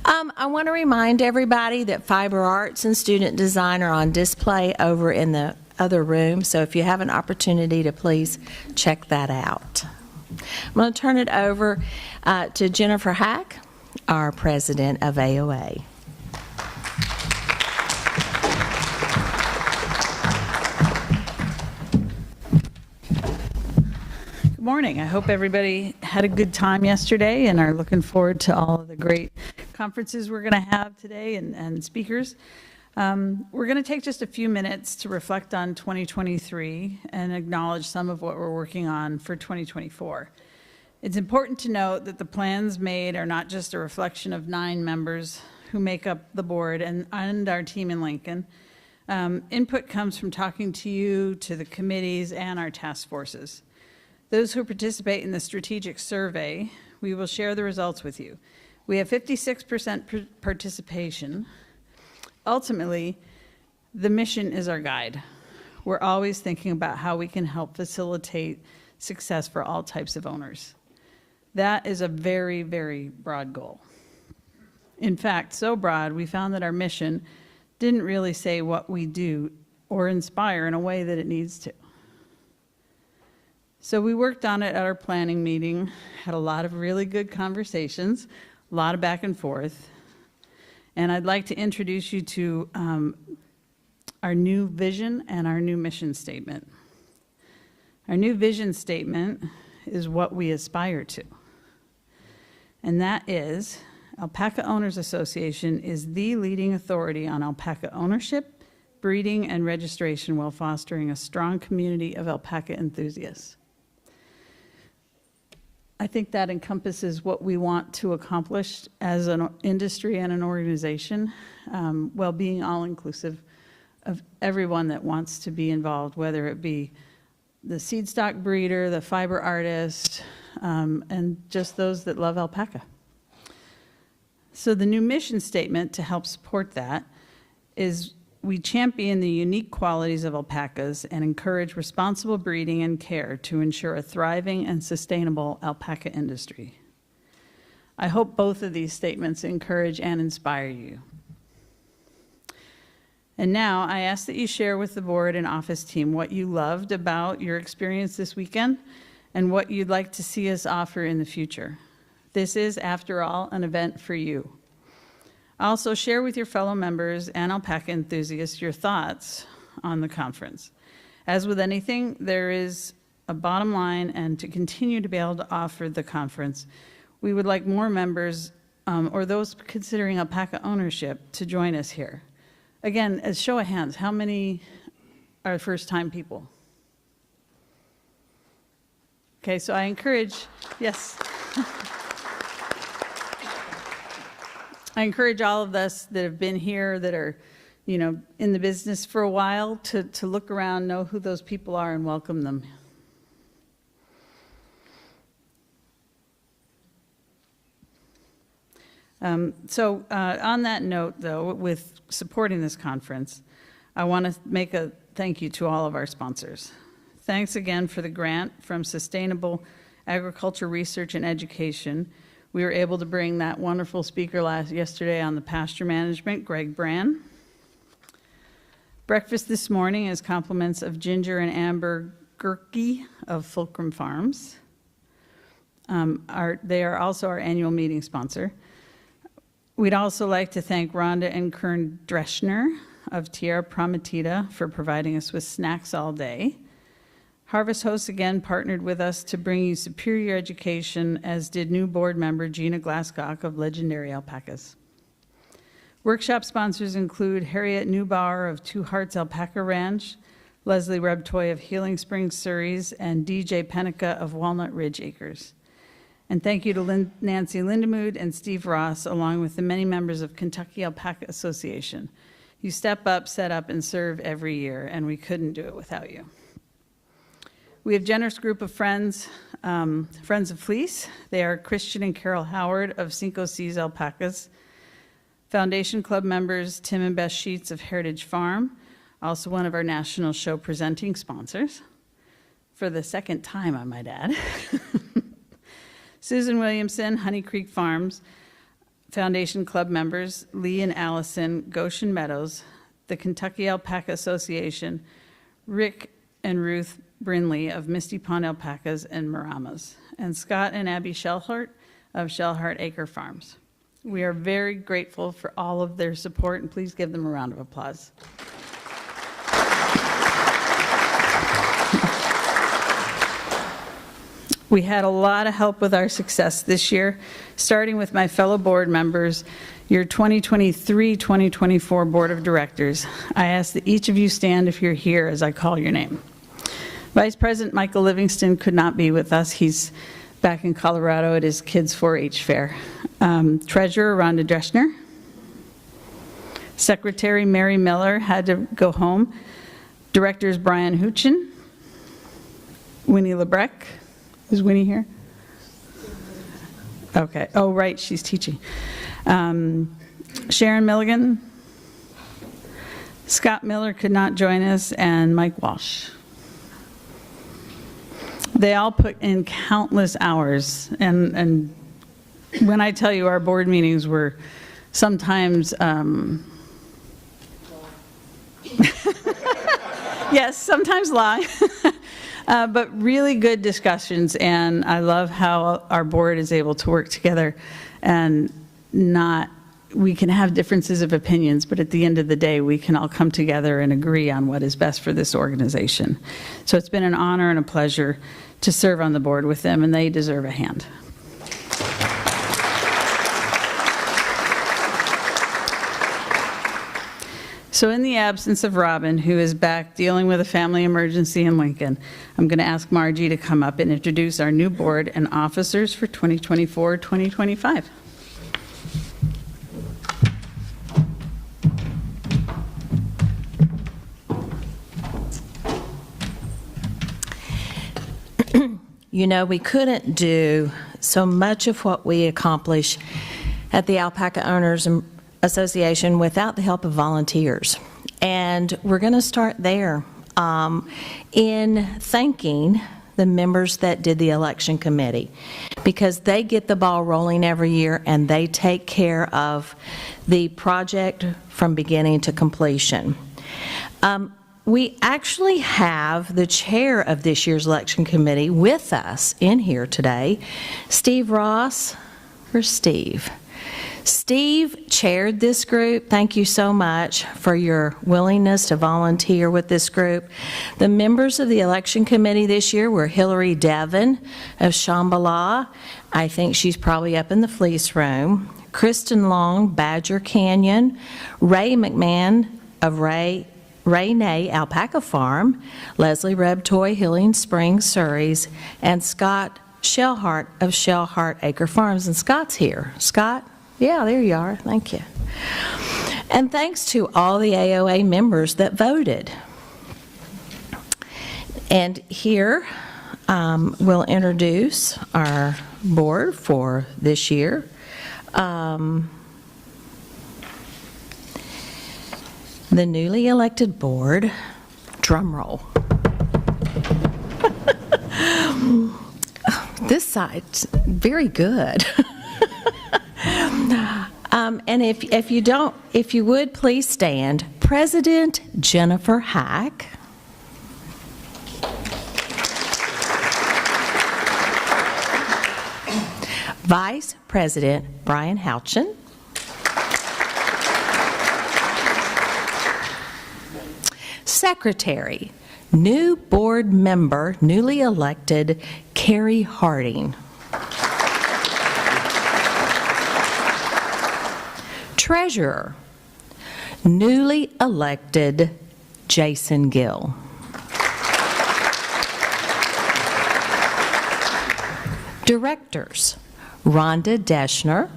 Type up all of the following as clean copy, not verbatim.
I want to remind everybody that fiber arts and student design are on display over in the other room, so if you have an opportunity to please check that out. I'm going to turn it over to Jennifer Hack, our president of AOA. Good morning. I hope everybody had a good time yesterday and are looking forward to all of the great conferences we're going to have today and speakers. We're going to take just a few minutes to reflect on 2023 and acknowledge some of what we're working on for 2024. It's important to note that the plans made are not just a reflection of 9 members who make up the board and our team in Lincoln. Input comes from talking to you, to the committees, and our task forces. Those who participate in the strategic survey, we will share the results with you. We have 56% participation. Ultimately, the mission is our guide. We're always thinking about how we can help facilitate success for all types of owners. That is a very, very broad goal. In fact, so broad, we found that our mission didn't really say what we do or inspire in a way that it needs to. So we worked on it at our planning meeting, had a lot of really good conversations, a lot of back and forth. And I'd like to introduce you to our new vision and our new mission statement. Our new vision statement is what we aspire to. And that is, Alpaca Owners Association is the leading authority on alpaca ownership, breeding, and registration while fostering a strong community of alpaca enthusiasts. I think that encompasses what we want to accomplish as an industry and an organization, while being all-inclusive of everyone that wants to be involved, whether it be the seed stock breeder, the fiber artist, and just those that love alpaca. So the new mission statement to help support that is we champion the unique qualities of alpacas and encourage responsible breeding and care to ensure a thriving and sustainable alpaca industry. I hope both of these statements encourage and inspire you. And now I ask that you share with the board and office team what you loved about your experience this weekend and what you'd like to see us offer in the future. This is, after all, an event for you. Also, share with your fellow members and alpaca enthusiasts your thoughts on the conference. As with anything, there is a bottom line, and to continue to be able to offer the conference, we would like more members or those considering alpaca ownership to join us here. Again, as show of hands, how many are first-time people? Okay, so I encourage, yes. I encourage all of us that have been here, that are, in the business for a while, to look around, know who those people are, and welcome them. On that note, though, with supporting this conference, I want to make a thank you to all of our sponsors. Thanks again for the grant from Sustainable Agriculture Research and Education. We were able to bring that wonderful speaker yesterday on the pasture management, Greg Brand. Breakfast this morning is compliments of Ginger and Amber Gerke of Fulcrum Farms. They are also our annual meeting sponsor. We'd also like to thank Rhonda and Kern Dreschner of Tierra Prometida for providing us with snacks all day. Harvest Hosts again partnered with us to bring you superior education, as did new board member Gina Glasscock of Legendary Alpacas. Workshop sponsors include Harriet Neubauer of Two Hearts Alpaca Ranch, Leslie Rebtoy of Healing Springs Surreys, and DJ Penica of Walnut Ridge Acres. And thank you to Nancy Lindemood and Steve Ross, along with the many members of Kentucky Alpaca Association. You step up, set up, and serve every year, and we couldn't do it without you. We have a generous group of friends, Friends of Fleece. They are Christian and Carol Howard of Cinco Seas Alpacas. Foundation Club members, Tim and Beth Sheets of Heritage Farm, also one of our national show presenting sponsors. For the second time, I might add. Susan Williamson, Honey Creek Farms, Foundation Club members, Lee and Allison Goshen Meadows, the Kentucky Alpaca Association, Rick and Ruth Brinley of Misty Pond Alpacas and Maramas, and Scott and Abby Shellhart of Shellhart Acre Farms. We are very grateful for all of their support, and please give them a round of applause. We had a lot of help with our success this year, starting with my fellow board members, your 2023-2024 Board of Directors. I ask that each of you stand if you're here as I call your name. Vice President Michael Livingston could not be with us. He's back in Colorado at his kids' 4-H fair. Treasurer Rhonda Dreschner. Secretary Mary Miller had to go home. Directors Brian Huchin. Winnie Lebrecht. Is Winnie here? Okay. Oh, right, she's teaching. Sharon Milligan. Scott Miller could not join us, and Mike Walsh. They all put in countless hours, and when I tell you our board meetings were sometimes, yes, sometimes long, but really good discussions, and I love how our board is able to work together and we can have differences of opinions, but at the end of the day, we can all come together and agree on what is best for this organization. So it's been an honor and a pleasure to serve on the board with them, and they deserve a hand. So in the absence of Robin, who is back dealing with a family emergency in Lincoln, I'm going to ask Margie to come up and introduce our new board and officers for 2024-2025. You know, we couldn't do so much of what we accomplish at the Alpaca Owners Association without the help of volunteers. And we're going to start there in thanking the members that did the election committee, because they get the ball rolling every year and they take care of the project from beginning to completion. We actually have the chair of this year's election committee with us in here today, Steve Ross. Where's Steve? Steve chaired this group. Thank you so much for your willingness to volunteer with this group. The members of the election committee this year were Hillary Devon of Shambhala. I think she's probably up in the fleece room. Kristen Long, Badger Canyon. Ray McMahon of Ray Nay Alpaca Farm, Leslie Rebtoy, Healing Springs, Surrey's, and Scott Shellhart of Shellhart Acre Farms. And Scott's here. Scott? Yeah, there you are. Thank you. And thanks to all the AOA members that voted. And here we'll introduce our board for this year. The newly elected board, drum roll. This side's very good. And if you would please stand. President Jennifer Hack. Vice President Brian Houchin. Secretary, new board member, newly elected, Carrie Harding. Treasurer, newly elected, Jason Gill. Directors, Rhonda Deschner.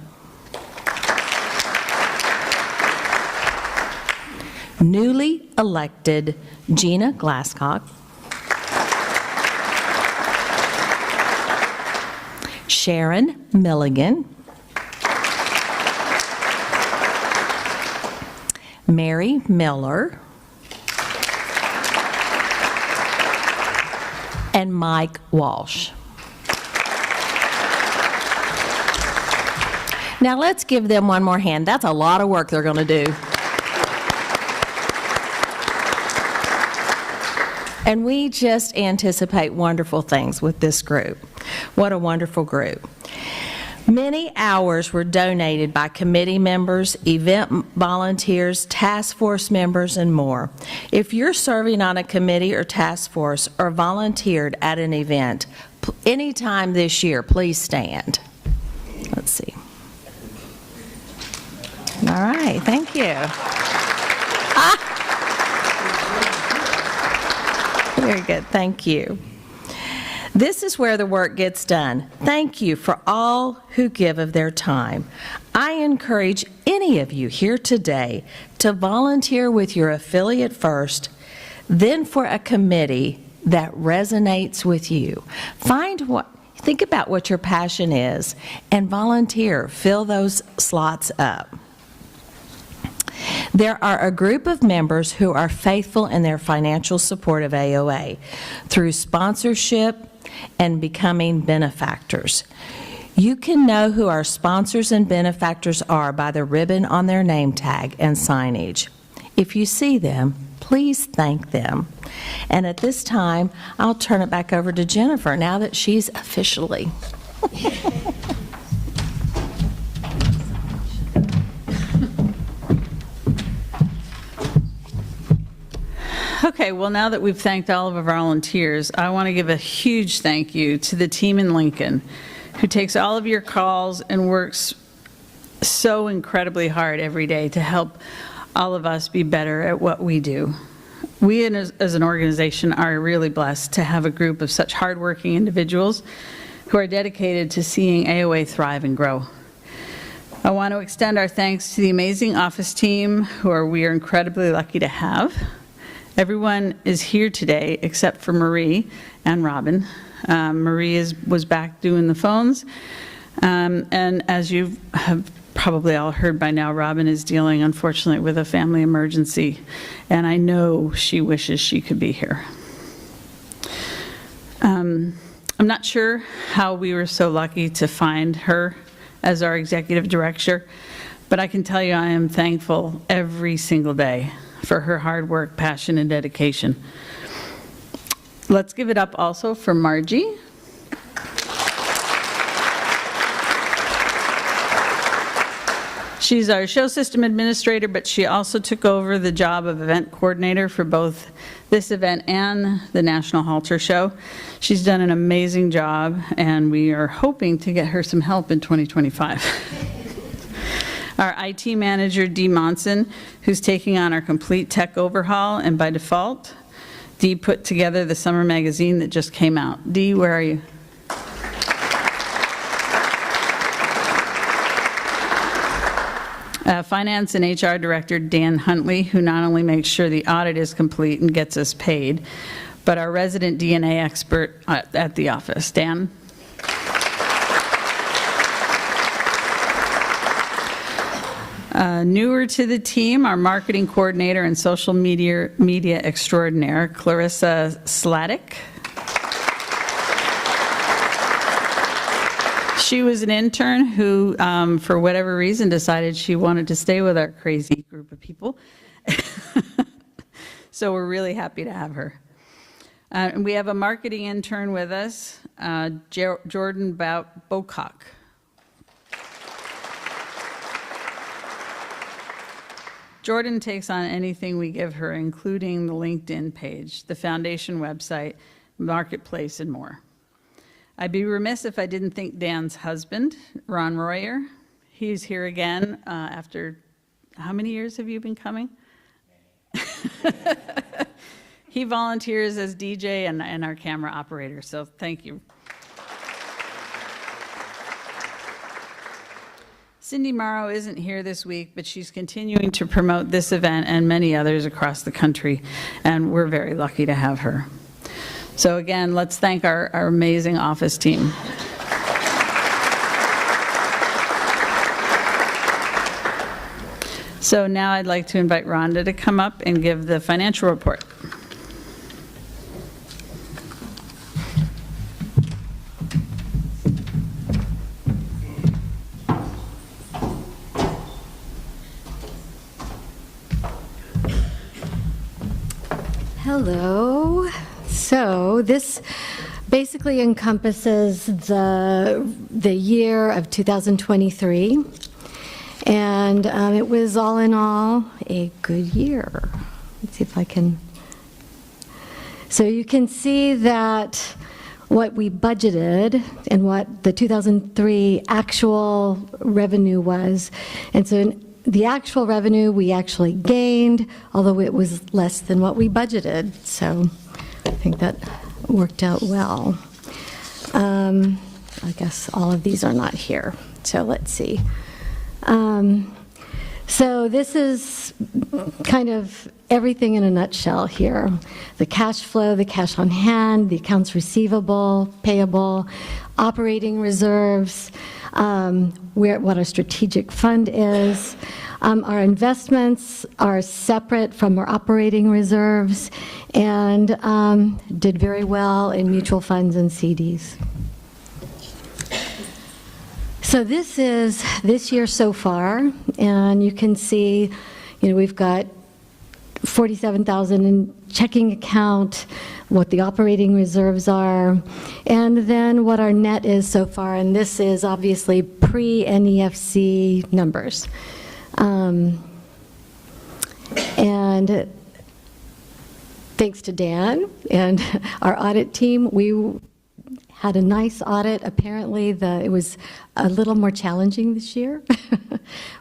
Newly elected, Gina Glasscock. Sharon Milligan. Mary Miller. And Mike Walsh. Now let's give them one more hand. That's a lot of work they're going to do. And we just anticipate wonderful things with this group. What a wonderful group. Many hours were donated by committee members, event volunteers, task force members, and more. If you're serving on a committee or task force or volunteered at an event anytime this year, please stand. Let's see. All right, thank you. Very good, thank you. This is where the work gets done. Thank you for all who give of their time. I encourage any of you here today to volunteer with your affiliate first, then for a committee that resonates with you. Think about what your passion is and volunteer. Fill those slots up. There are a group of members who are faithful in their financial support of AOA through sponsorship and becoming benefactors. You can know who our sponsors and benefactors are by the ribbon on their name tag and signage. If you see them, please thank them. And at this time, I'll turn it back over to Jennifer now that she's officially. Okay, well, now that we've thanked all of our volunteers, I want to give a huge thank you to the team in Lincoln who takes all of your calls and works so incredibly hard every day to help all of us be better at what we do. We as an organization are really blessed to have a group of such hardworking individuals who are dedicated to seeing AOA thrive and grow. I want to extend our thanks to the amazing office team we are incredibly lucky to have. Everyone is here today except for Marie and Robin. Marie was back doing the phones. And as you have probably all heard by now, Robin is dealing, unfortunately, with a family emergency. And I know she wishes she could be here. I'm not sure how we were so lucky to find her as our executive director, but I can tell you I am thankful every single day for her hard work, passion, and dedication. Let's give it up also for Margie. She's our show system administrator, but she also took over the job of event coordinator for both this event and the National Halter Show. She's done an amazing job, and we are hoping to get her some help in 2025. Our IT manager, Dee Monson, who's taking on our complete tech overhaul, and by default, Dee put together the summer magazine that just came out. Dee, where are you? Finance and HR Director Dan Huntley, who not only makes sure the audit is complete and gets us paid, but our resident DNA expert at the office. Dan? Newer to the team, our marketing coordinator and social media extraordinaire, Clarissa Sladek. She was an intern who, for whatever reason, decided she wanted to stay with our crazy group of people. So we're really happy to have her. And we have a marketing intern with us, Jordan Bocock. Jordan takes on anything we give her, including the LinkedIn page, the foundation website, marketplace, and more. I'd be remiss if I didn't thank Dan's husband, Ron Royer. He's here again after, how many years have you been coming? He volunteers as DJ and our camera operator, so thank you. Cindy Morrow isn't here this week, but she's continuing to promote this event and many others across the country, and we're very lucky to have her. So again, let's thank our amazing office team. So now I'd like to invite Rhonda to come up and give the financial report. Hello. So this basically encompasses the year of 2023, and it was all in all a good year. Let's see if I can. So you can see that what we budgeted and what the 2003 actual revenue was, and so the actual revenue we actually gained, although it was less than what we budgeted. So I think that worked out well. I guess all of these are not here. So let's see. So this is kind of everything in a nutshell here. The cash flow, the cash on hand, the accounts receivable, payable, operating reserves, what our strategic fund is. Our investments are separate from our operating reserves, and did very well in mutual funds and CDs. So this is this year so far, and you can see, we've got 47,000 in checking account, what the operating reserves are, and then what our net is so far, and this is obviously pre-NEFC numbers. And thanks to Dan and our audit team, we had a nice audit. Apparently, it was a little more challenging this year,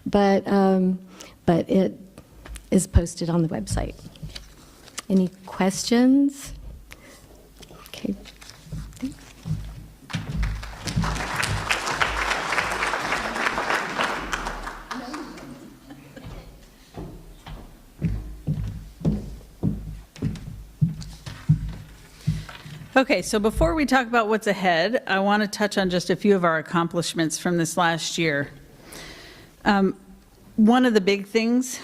but it is posted on the website. Any questions? Okay. Thanks. Okay, so before we talk about what's ahead, I want to touch on just a few of our accomplishments from this last year. One of the big things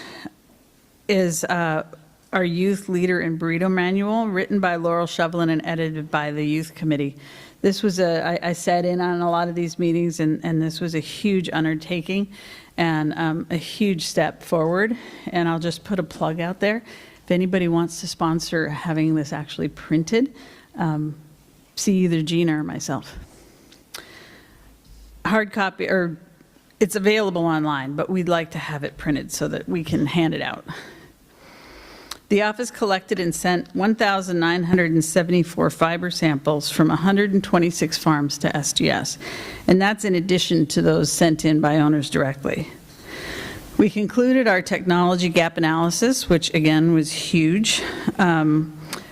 is our Youth Leader and Burrito Manual, written by Laurel Shovelin and edited by the Youth Committee. This was I sat in on a lot of these meetings, and this was a huge undertaking and a huge step forward. And I'll just put a plug out there. If anybody wants to sponsor having this actually printed, see either Gina or myself. Hard copy, or it's available online, but we'd like to have it printed so that we can hand it out. The office collected and sent 1,974 fiber samples from 126 farms to SGS, and that's in addition to those sent in by owners directly. We concluded our technology gap analysis, which again was huge.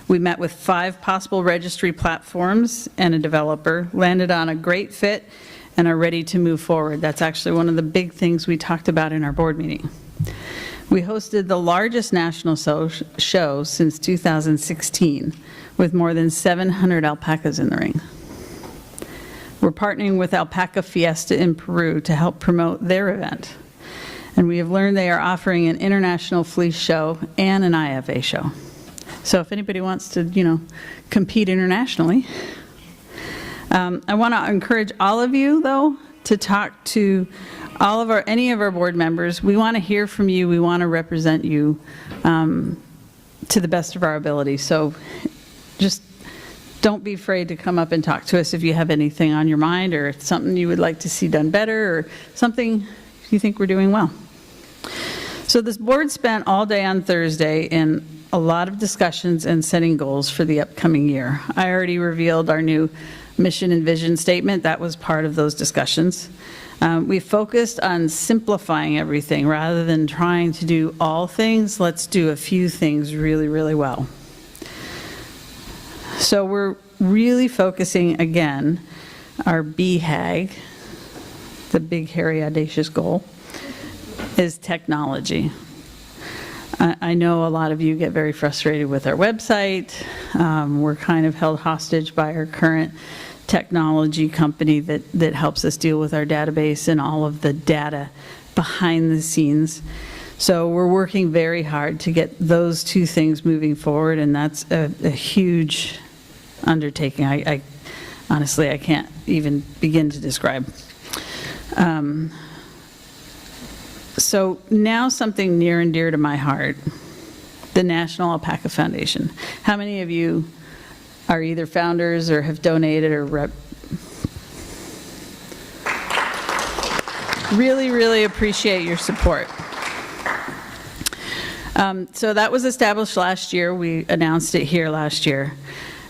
We met with 5 possible registry platforms and a developer, landed on a great fit, and are ready to move forward. That's actually one of the big things we talked about in our board meeting. We hosted the largest national show since 2016, with more than 700 alpacas in the ring. We're partnering with Alpaca Fiesta in Peru to help promote their event. And we have learned they are offering an international fleece show and an IFA show. So if anybody wants to, compete internationally, I want to encourage all of you, though, to talk to any of our board members. We want to hear from you. We want to represent you to the best of our ability. So just don't be afraid to come up and talk to us if you have anything on your mind, or it's something you would like to see done better, or something you think we're doing well. So this board spent all day on Thursday in a lot of discussions and setting goals for the upcoming year. I already revealed our new mission and vision statement. That was part of those discussions. We focused on simplifying everything rather than trying to do all things. Let's do a few things really, really well. So we're really focusing, again, our BHAG, the big, hairy, audacious goal, is technology. I know a lot of you get very frustrated with our website. We're kind of held hostage by our current technology company that helps us deal with our database and all of the data behind the scenes. So we're working very hard to get those two things moving forward, and that's a huge undertaking. I honestly, I can't even begin to describe. So now something near and dear to my heart the National Alpaca Foundation. How many of you are either founders or have donated or really, really appreciate your support. So that was established last year. We announced it here last year.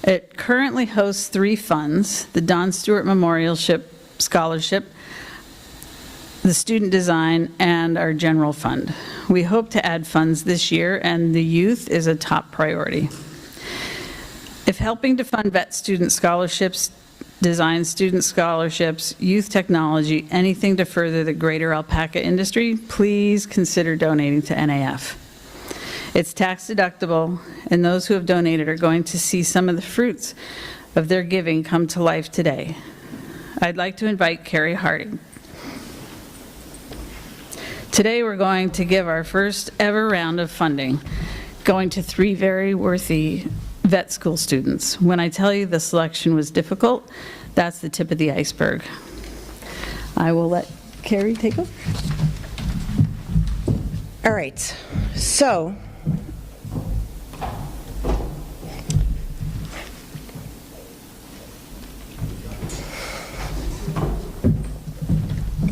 It currently hosts 3 funds: the Don Stewart Memorial Scholarship, the Student Design, and our General Fund. We hope to add funds this year, and the youth is a top priority. If helping to fund vet student scholarships, design student scholarships, youth technology, anything to further the greater alpaca industry, please consider donating to NAF. It's tax deductible, and those who have donated are going to see some of the fruits of their giving come to life today. I'd like to invite Carrie Harding. Today we're going to give our first ever round of funding, going to 3 very worthy vet school students. When I tell you the selection was difficult, that's the tip of the iceberg. I will let Carrie take over. All right, so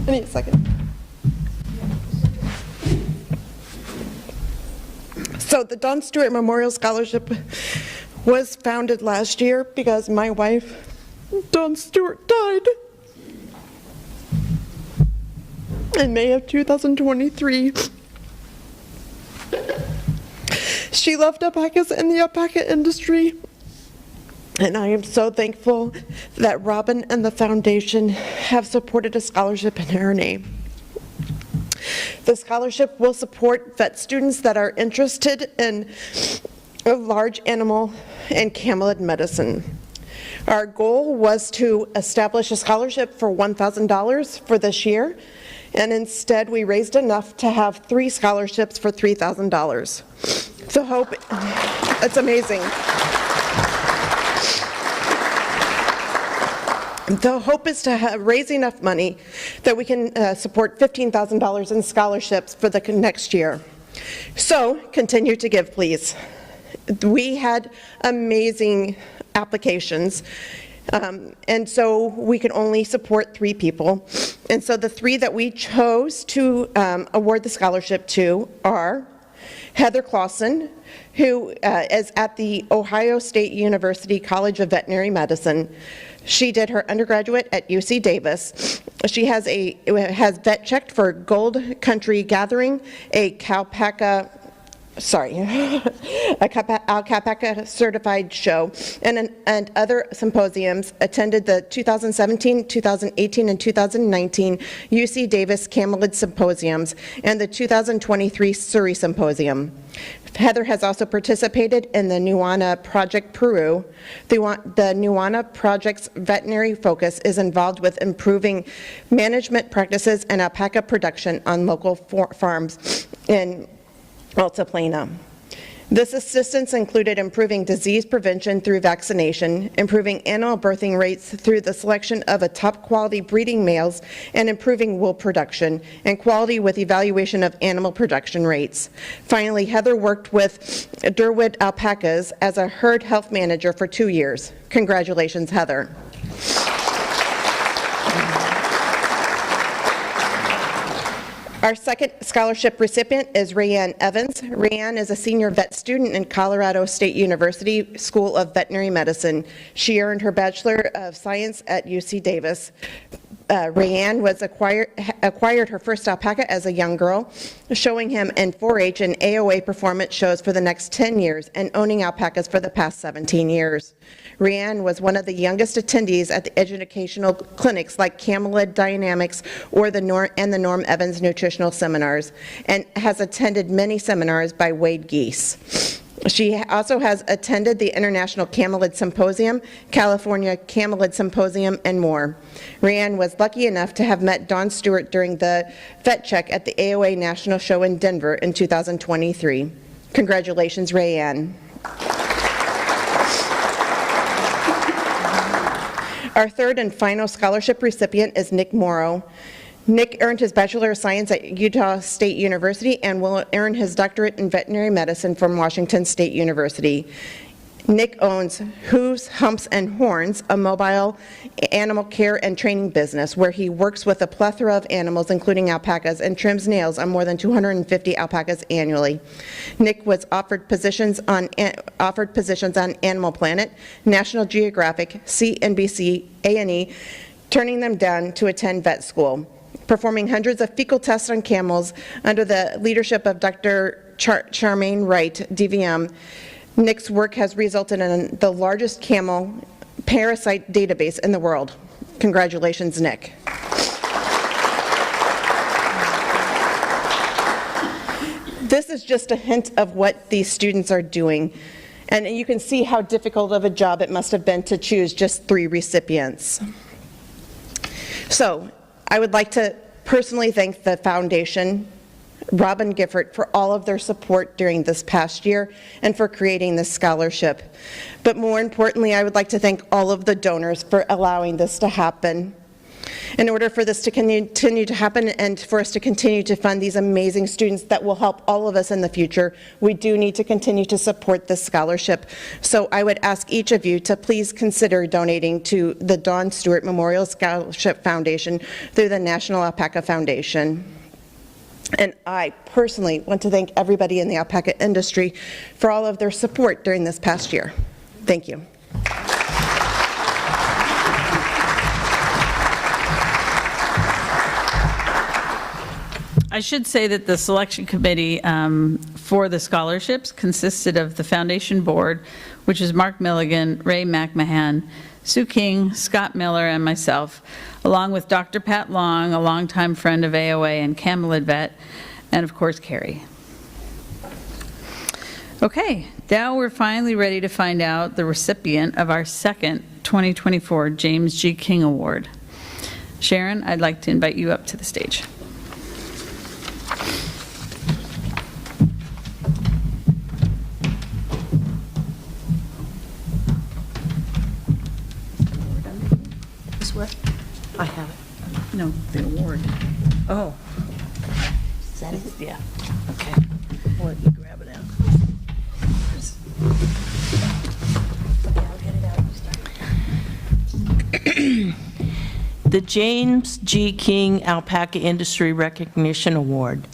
I need a second. So the Don Stewart Memorial Scholarship was founded last year because my wife, Dawn Stewart, died in May of 2023. She loved alpacas and the alpaca industry, and I am so thankful that Robin and the foundation have supported a scholarship in her name. The scholarship will support vet students that are interested in large animal and camelid medicine. Our goal was to establish a scholarship for $1,000 for this year, and instead we raised enough to have 3 scholarships for $3,000. So hope, it's amazing. The hope is to raise enough money that we can support $15,000 in scholarships for the next year. So continue to give, please. We had amazing applications, and so we could only support 3 people. And so the 3 that we chose to award the scholarship to are Heather Clausen, who is at the Ohio State University College of Veterinary Medicine. She did her undergraduate at UC Davis. She has vet checked for Gold Country Gathering, a alpaca certified show, and other symposiums. Attended the 2017, 2018, and 2019 UC Davis Camelid Symposiums and the 2023 Surrey Symposium. Heather has also participated in the Nuana Project Peru. The Nuana Project's veterinary focus is involved with improving management practices and alpaca production on local farms in Altiplano. This assistance included improving disease prevention through vaccination, improving animal birthing rates through the selection of a top quality breeding males, and improving wool production and quality with evaluation of animal production rates. Finally, Heather worked with Durwood Alpacas as a herd health manager for 2 years. Congratulations, Heather. Our second scholarship recipient is Rayanne Evans. Rayanne is a senior vet student in Colorado State University School of Veterinary Medicine. She earned her Bachelor of Science at UC Davis. Rayanne acquired her first alpaca as a young girl, showing him in 4-H and AOA performance shows for the next 10 years and owning alpacas for the past 17 years. Rayanne was one of the youngest attendees at the educational clinics like Camelid Dynamics or the Norm Evans Nutritional Seminars, and has attended many seminars by Wade Geese. She also has attended the International Camelid Symposium, California Camelid Symposium, and more. Rayanne was lucky enough to have met Dawn Stewart during the vet check at the AOA National Show in Denver in 2023. Congratulations, Rayanne. Our third and final scholarship recipient is Nick Morrow. Nick earned his Bachelor of Science at Utah State University and will earn his doctorate in veterinary medicine from Washington State University. Nick owns Hooves, Humps, and Horns, a mobile animal care and training business where he works with a plethora of animals, including alpacas, and trims nails on more than 250 alpacas annually. Nick was offered positions on Animal Planet, National Geographic, CNBC, A&E, turning them down to attend vet school. Performing hundreds of fecal tests on camels under the leadership of Dr. Charmaine Wright, DVM, Nick's work has resulted in the largest camel parasite database in the world. Congratulations, Nick. This is just a hint of what these students are doing, and you can see how difficult of a job it must have been to choose just 3 recipients. So, I would like to personally thank the foundation, Rob and Gifford, for all of their support during this past year and for creating this scholarship. But more importantly, I would like to thank all of the donors for allowing this to happen. In order for this to continue to happen and for us to continue to fund these amazing students that will help all of us in the future, we do need to continue to support this scholarship. So I would ask each of you to please consider donating to the Dawn Stewart Memorial Scholarship Foundation through the National Alpaca Foundation. And I personally want to thank everybody in the alpaca industry for all of their support during this past year. Thank you. I should say that the selection committee for the scholarships consisted of the foundation board, which is Mark Milligan, Ray McMahon, Sue King, Scott Miller, and myself, along with Dr. Pat Long, a longtime friend of AOA and Camelid Vet, and of course, Carrie. Okay, now we're finally ready to find out the recipient of our second 2024 James G. King Award. Sharon, I'd like to invite you up to the stage. I have it. No, the award. Oh. Is that it? Yeah. Okay. I'll let you grab it out. Yeah, I'll get it out. You start. The James G. King Alpaca Industry Recognition Award.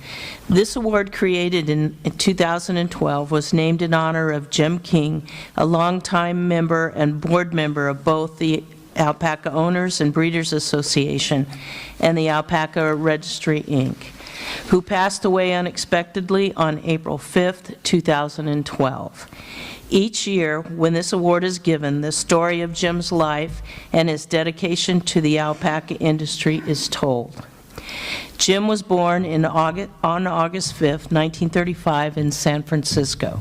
This award, created in 2012, was named in honor of Jim King, a longtime member and board member of both the Alpaca Owners and Breeders Association and the Alpaca Registry, Inc., who passed away unexpectedly on April 5th, 2012. Each year, when this award is given, the story of Jim's life and his dedication to the alpaca industry is told. Jim was born on August 5th, 1935 in San Francisco.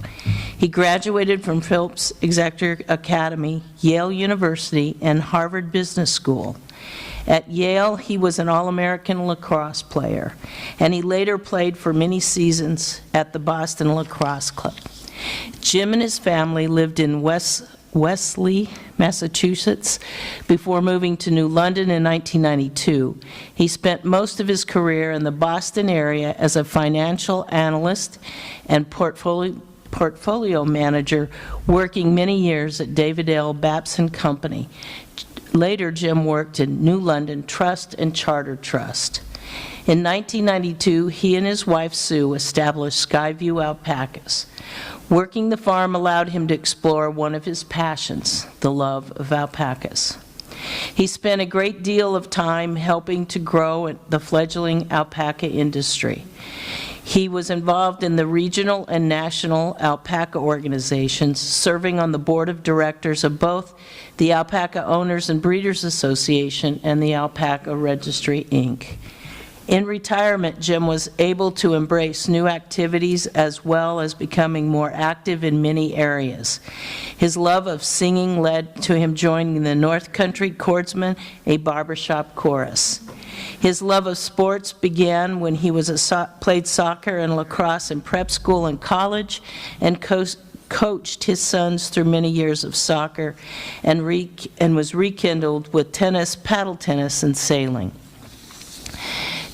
He graduated from Phillips Executive Academy, Yale University, and Harvard Business School. At Yale, he was an All-American lacrosse player, and he later played for many seasons at the Boston Lacrosse Club. Jim and his family lived in Wesley, Massachusetts, before moving to New London in 1992. He spent most of his career in the Boston area as a financial analyst and portfolio manager, working many years at David L. Babson Company. Later, Jim worked in New London Trust and Charter Trust. In 1992, he and his wife, Sue, established Skyview Alpacas. Working the farm allowed him to explore one of his passions, the love of alpacas. He spent a great deal of time helping to grow the fledgling alpaca industry. He was involved in the regional and national alpaca organizations, serving on the board of directors of both the Alpaca Owners and Breeders Association and the Alpaca Registry, Inc. In retirement, Jim was able to embrace new activities as well as becoming more active in many areas. His love of singing led to him joining the North Country Chordsmen, a barbershop chorus. His love of sports began when he played soccer and lacrosse in prep school and college, and coached his sons through many years of soccer, and was rekindled with tennis, paddle tennis, and sailing.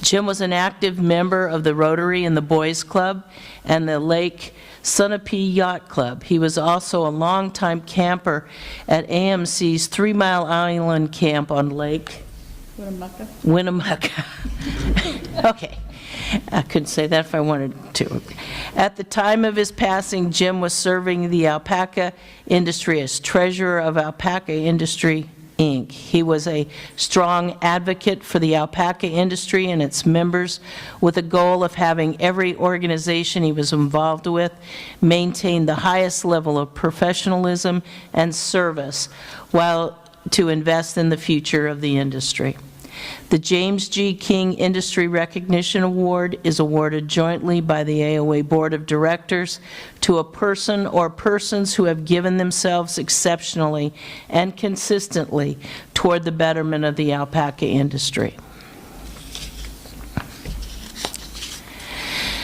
Jim was an active member of the Rotary and the Boys Club and the Lake Sunapee Yacht Club. He was also a longtime camper at AMC's 3 Mile Island Camp on Lake Winnemucca. Okay. I couldn't say that if I wanted to. At the time of his passing, Jim was serving the alpaca industry as treasurer of Alpaca Industry, Inc. He was a strong advocate for the alpaca industry and its members, with a goal of having every organization he was involved with maintain the highest level of professionalism and service while to invest in the future of the industry. The James G. King Industry Recognition Award is awarded jointly by the AOA Board of Directors to a person or persons who have given themselves exceptionally and consistently toward the betterment of the alpaca industry.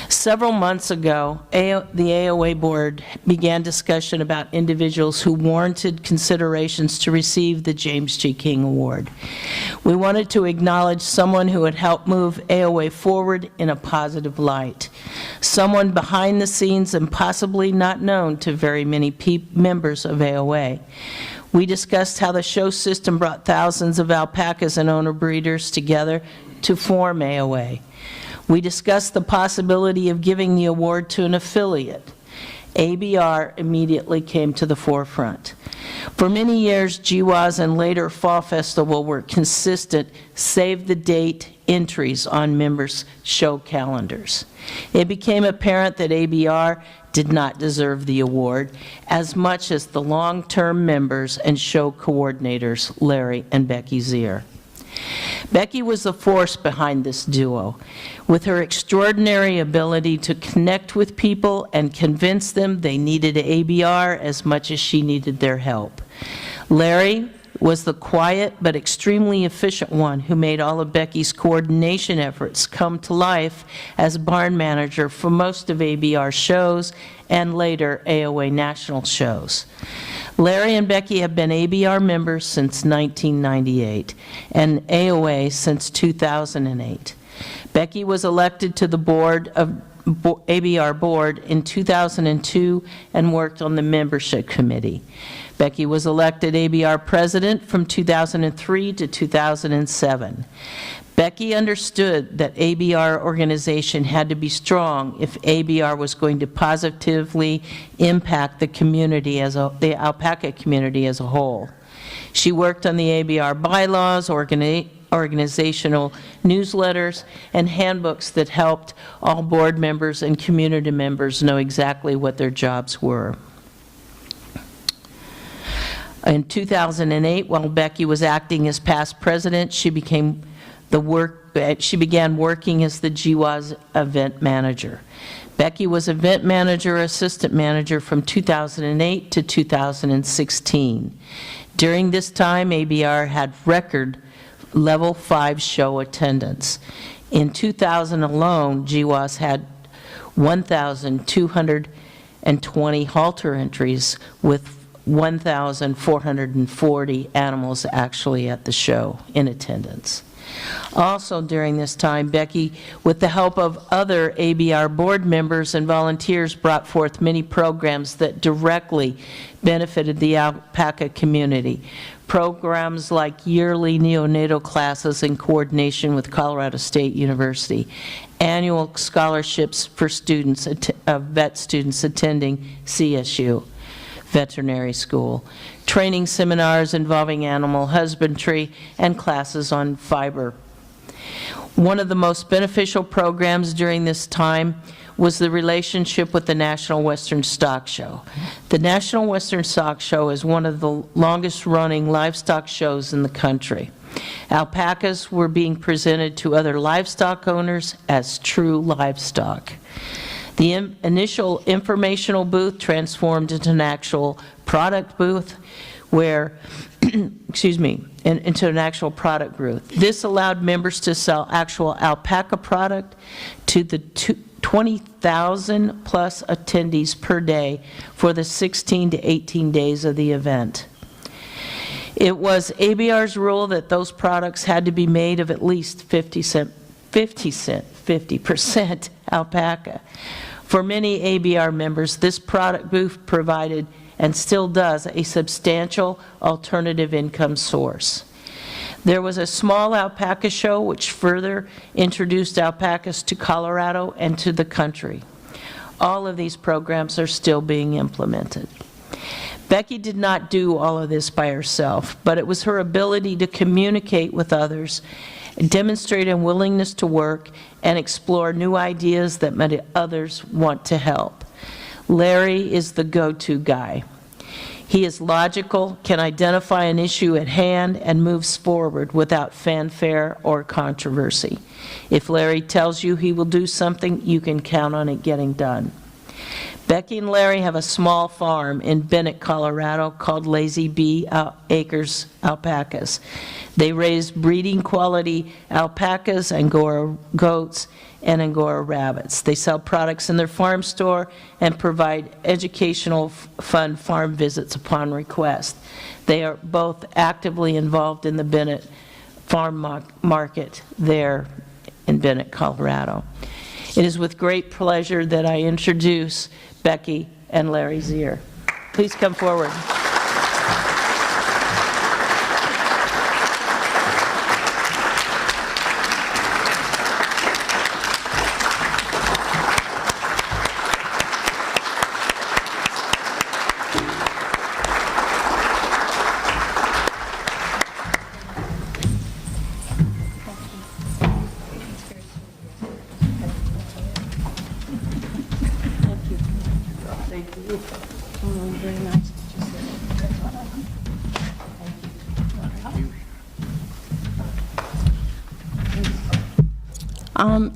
Several months ago, the AOA board began discussion about individuals who warranted considerations to receive the James G. King Award. We wanted to acknowledge someone who had helped move AOA forward in a positive light, someone behind the scenes and possibly not known to very many members of AOA. We discussed how the show system brought thousands of alpacas and owner breeders together to form AOA. We discussed the possibility of giving the award to an affiliate. ABR immediately came to the forefront. For many years, GWAS and later Fall Festival were consistent save-the-date entries on members' show calendars. It became apparent that ABR did not deserve the award as much as the long-term members and show coordinators, Larry and Becky Zier. Becky was the force behind this duo. With her extraordinary ability to connect with people and convince them they needed ABR as much as she needed their help. Larry was the quiet but extremely efficient one who made all of Becky's coordination efforts come to life as barn manager for most of ABR shows and later AOA national shows. Larry and Becky have been ABR members since 1998 and AOA since 2008. Becky was elected to the board of ABR board in 2002 and worked on the membership committee. Becky was elected ABR president from 2003 to 2007. Becky understood that ABR organization had to be strong if ABR was going to positively impact the community the alpaca community as a whole. She worked on the ABR bylaws, organizational newsletters, and handbooks that helped all board members and community members know exactly what their jobs were. In 2008, while Becky was acting as past president, she began working as the GWAS event manager. Becky was event manager, assistant manager from 2008 to 2016. During this time, ABR had record level 5 show attendance. In 2000 alone, GWAS had 1,220 halter entries with 1,440 animals actually at the show in attendance. Also during this time, Becky, with the help of other ABR board members and volunteers, brought forth many programs that directly benefited the alpaca community. Programs like yearly neonatal classes in coordination with Colorado State University, annual scholarships for students, vet students attending CSU veterinary school, training seminars involving animal husbandry, and classes on fiber. One of the most beneficial programs during this time was the relationship with the National Western Stock Show. The National Western Stock Show is one of the longest-running livestock shows in the country. Alpacas were being presented to other livestock owners as true livestock. The initial informational booth transformed into an actual product booth where, into an actual product booth. This allowed members to sell actual alpaca product to the 20,000 plus attendees per day for the 16 to 18 days of the event. It was ABR's rule that those products had to be made of at least 50% 50% alpaca. For many ABR members, this product booth provided, and still does, a substantial alternative income source. There was a small alpaca show which further introduced alpacas to Colorado and to the country. All of these programs are still being implemented. Becky did not do all of this by herself, but it was her ability to communicate with others, demonstrate a willingness to work, and explore new ideas that made others want to help. Larry is the go-to guy. He is logical, can identify an issue at hand, and moves forward without fanfare or controversy. If Larry tells you he will do something, you can count on it getting done. Becky and Larry have a small farm in Bennett, Colorado called Lazy Bee Acres Alpacas. They raise breeding quality alpacas, Angora goats, and Angora rabbits. They sell products in their farm store and provide educational fun farm visits upon request. They are both actively involved in the Bennett farm market there in Bennett, Colorado. It is with great pleasure that I introduce Becky and Larry Zier. Please come forward.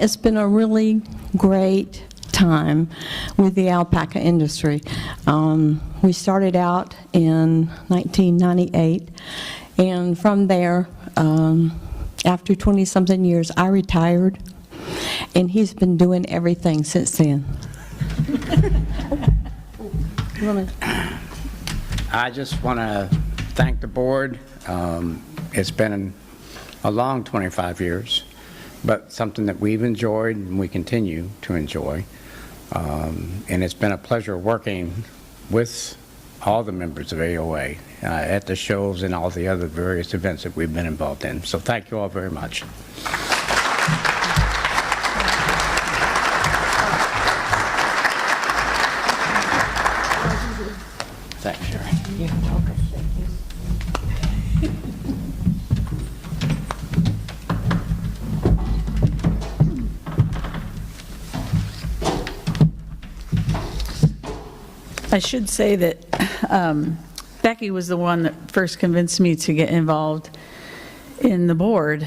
It's been a really great time with the alpaca industry. We started out in 1998, and from there, after 20-something years, I retired, and he's been doing everything since then. I just want to thank the board. It's been a long 25 years, but something that we've enjoyed and we continue to enjoy. And it's been a pleasure working with all the members of AOA at the shows and all the other various events that we've been involved in. So thank you all very much. Thanks, Sherry. You're welcome. I should say that Becky was the one that first convinced me to get involved in the board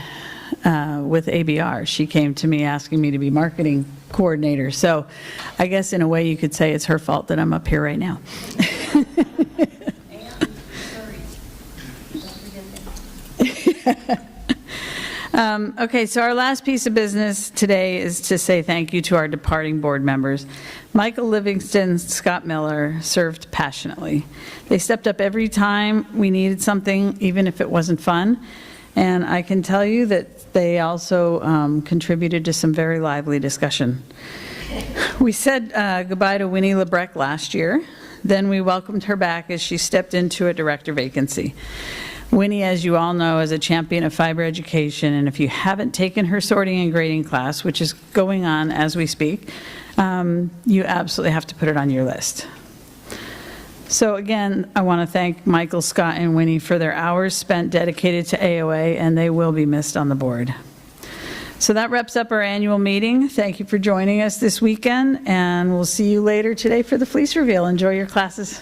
with ABR. She came to me asking me to be marketing coordinator. So I guess in a way you could say it's her fault that I'm up here right now. Okay, so our last piece of business today is to say thank you to our departing board members. Michael Livingston, Scott Miller served passionately. They stepped up every time we needed something, even if it wasn't fun. And I can tell you that they also contributed to some very lively discussion. We said goodbye to Winnie Lebrecht last year. Then we welcomed her back as she stepped into a director vacancy. Winnie, as you all know, is a champion of fiber education, and if you haven't taken her sorting and grading class, which is going on as we speak, you absolutely have to put it on your list. So again, I want to thank Michael, Scott, and Winnie for their hours spent dedicated to AOA, and they will be missed on the board. So that wraps up our annual meeting. Thank you for joining us this weekend, and we'll see you later today for the fleece reveal. Enjoy your classes.